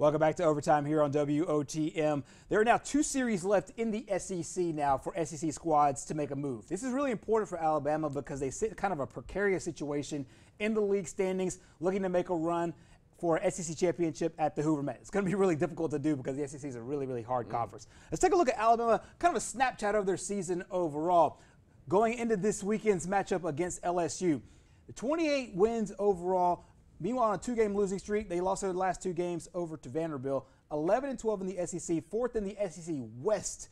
Welcome back to Overtime here on WOTM. There are now 2 series left in the SEC now for SEC squads to make a move. This is really important for Alabama because they sit kind of a precarious situation in the league standings, looking to make a run for an SEC championship at the Hoover Met. It's going to be really difficult to do because the SEC is a really, really hard conference. Let's take a look at Alabama, kind of a Snapchat of their season overall. Going into this weekend's matchup against LSU, the 28 wins overall. Meanwhile, on a 2-game losing streak, they lost their last 2 games over to Vanderbilt. 11-12 in the SEC, 4th in the SEC West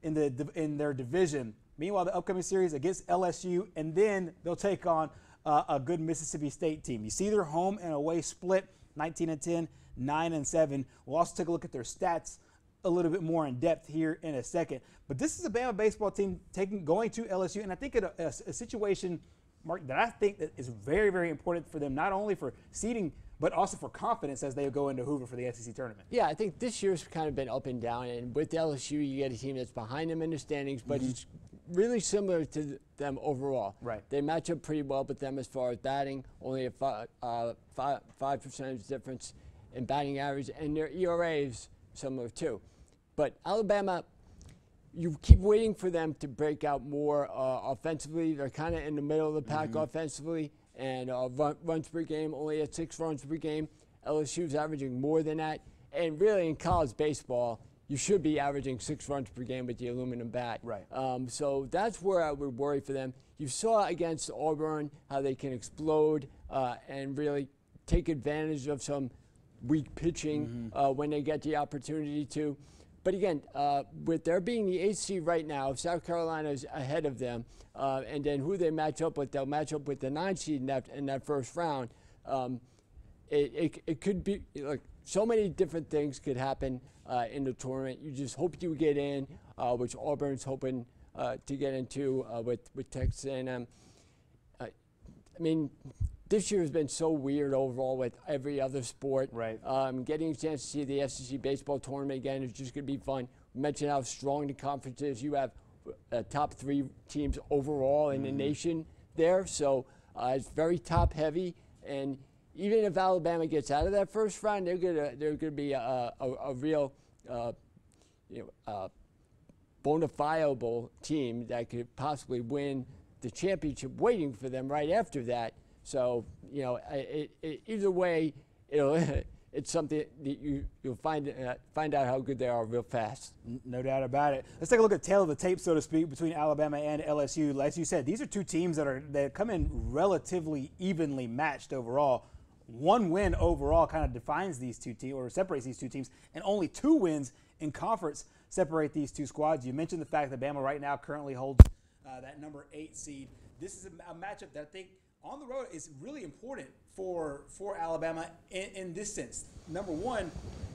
in their division. Meanwhile, the upcoming series against LSU, and then they'll take on a good Mississippi State team. You see their home and away split, 19-10, 9-7. We'll also take a look at their stats a little bit more in depth here in a second. But this is a Bama baseball team going to LSU, and I think a situation, Mark, that I think that is very, very important for them, not only for seeding, but also for confidence as they go into Hoover for the SEC tournament. Yeah, I think this year's kind of been up and down, and with LSU, you get a team that's behind them in the standings, but it's really similar to them overall. Right. They match up pretty well with them as far as batting, only a 5% difference in batting average, and their ERA is similar too. But Alabama, you keep waiting for them to break out more offensively. They're kind of in the middle of the pack offensively, and runs per game, only at 6 runs per game. LSU's averaging more than that. And really, in college baseball, you should be averaging 6 runs per game with the aluminum bat. Right. So that's where I would worry for them. You saw against Auburn how they can explode and really take advantage of some weak pitching when they get the opportunity to. But again, with there being the 8th seed right now, South Carolina is ahead of them, and then who they match up with, they'll match up with the 9th seed in that first round. It could be, like, so many different things could happen in the tournament. You just hope you get in, which Auburn's hoping to get into with Texas A&M. I mean, this year has been so weird overall with every other sport. Right. Getting a chance to see the SEC baseball tournament again is just going to be fun. We mentioned how strong the conference is. You have top 3 teams overall in the nation there, so it's very top heavy. And even if Alabama gets out of that first round, they're gonna be a real bona fideable team that could possibly win the championship, waiting for them right after that. So, either way, it's something that you'll find out how good they are real fast. No doubt about it. Let's take a look at tail of the tape, so to speak, between Alabama and LSU. As you said, these are 2 teams that come in relatively evenly matched overall. 1 win overall kind of defines these 2 teams, or separates these 2 teams, and only 2 wins in conference separate these 2 squads. You mentioned the fact that Bama right now currently holds that number 8 seed. This is a matchup that I think on the road is really important for Alabama in this sense. Number one,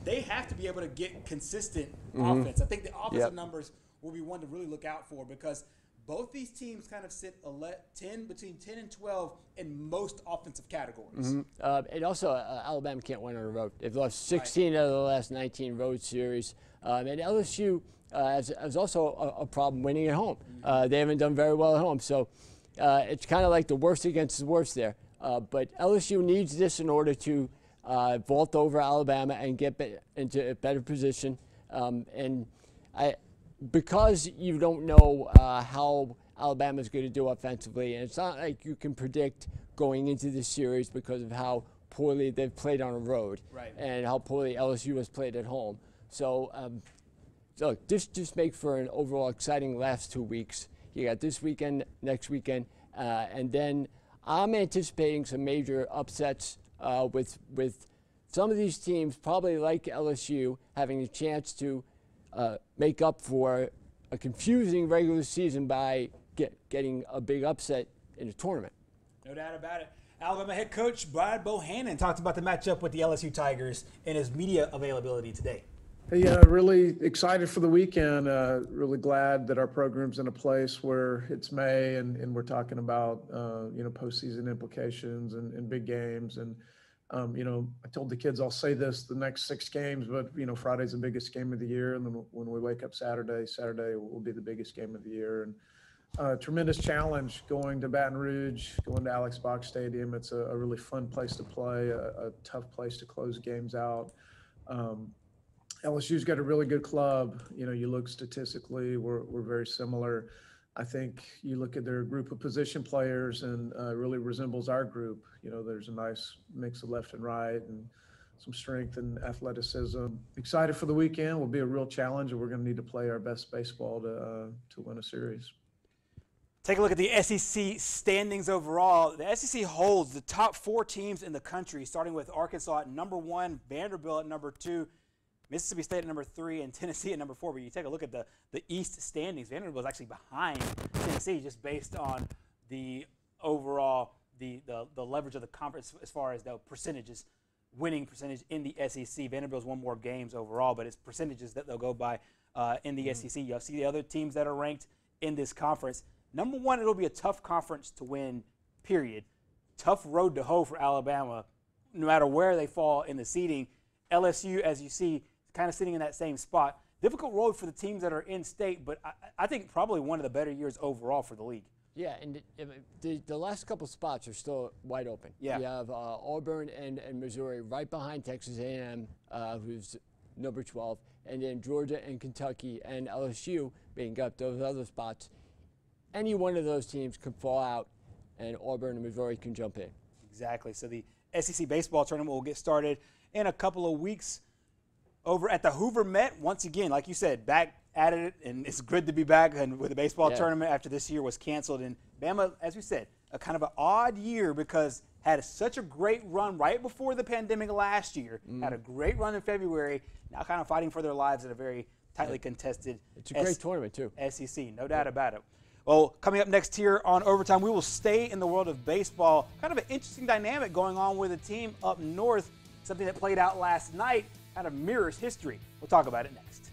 they have to be able to get consistent offense. I think the offensive numbers will be one to really look out for, because both these teams kind of sit between 10 and 12 in most offensive categories. And also, Alabama can't win on the road. They've lost 16 out of the last 19 road series. And LSU has also a problem winning at home. They haven't done very well at home. So it's kind of like the worst against the worst there. But LSU needs this in order to vault over Alabama and get into a better position. Because you don't know how Alabama's going to do offensively, and it's not like you can predict going into this series because of how poorly they've played on the road, and how poorly LSU has played at home. So, look, this just makes for an overall exciting last 2 weeks. You got this weekend, next weekend, and then I'm anticipating some major upsets with some of these teams, probably like LSU, having a chance to make up for a confusing regular season by getting a big upset in the tournament. No doubt about it. Alabama head coach Brad Bohannon talked about the matchup with the LSU Tigers in his media availability today. Hey, really excited for the weekend. Really glad that our program's in a place where it's May and we're talking about, postseason implications and big games. And, I told the kids I'll say this the next 6 games, but, Friday's the biggest game of the year. And then when we wake up Saturday will be the biggest game of the year. And tremendous challenge going to Baton Rouge, going to Alex Box Stadium. It's a really fun place to play, a tough place to close games out. LSU's got a really good club. You know, you look statistically, we're very similar. I think you look at their group of position players and really resembles our group. You know, there's a nice mix of left and right and some strength and athleticism. Excited for the weekend. Will be a real challenge, and we're going to need to play our best baseball to win a series. Take a look at the SEC standings overall. The SEC holds the top 4 teams in the country, starting with Arkansas at number 1, Vanderbilt at number 2, Mississippi State at number 3, and Tennessee at number 4. But you take a look at the East standings. Vanderbilt is actually behind Tennessee just based on the overall the leverage of the conference as far as the percentages, winning percentage in the SEC. Vanderbilt's won more games overall, but it's percentages that they'll go by in the SEC. You'll see the other teams that are ranked in this conference. Number 1, it'll be a tough conference to win, period. Tough road to hoe for Alabama, no matter where they fall in the seeding. LSU, as you see, kind of sitting in that same spot. Difficult road for the teams that are in state, but I think probably one of the better years overall for the league. Yeah, and the last couple spots are still wide open. Yeah. You have Auburn and Missouri right behind Texas A&M, who's number 12, and then Georgia and Kentucky and LSU being up those other spots. Any one of those teams could fall out, and Auburn and Missouri can jump in. Exactly. So the SEC baseball tournament will get started in a couple of weeks over at the Hoover Met. Once again, like you said, back at it, and it's good to be back and with the baseball tournament after this year was canceled. And Bama, as we said, a kind of an odd year because had such a great run right before the pandemic last year, had a great run in February, now kind of fighting for their lives at a very tightly contested It's a great tournament, too. SEC, no doubt about it. Well, coming up next here on Overtime, we will stay in the world of baseball. Kind of an interesting dynamic going on with a team up north, something that played out last night, kind of mirrors history. We'll talk about it next.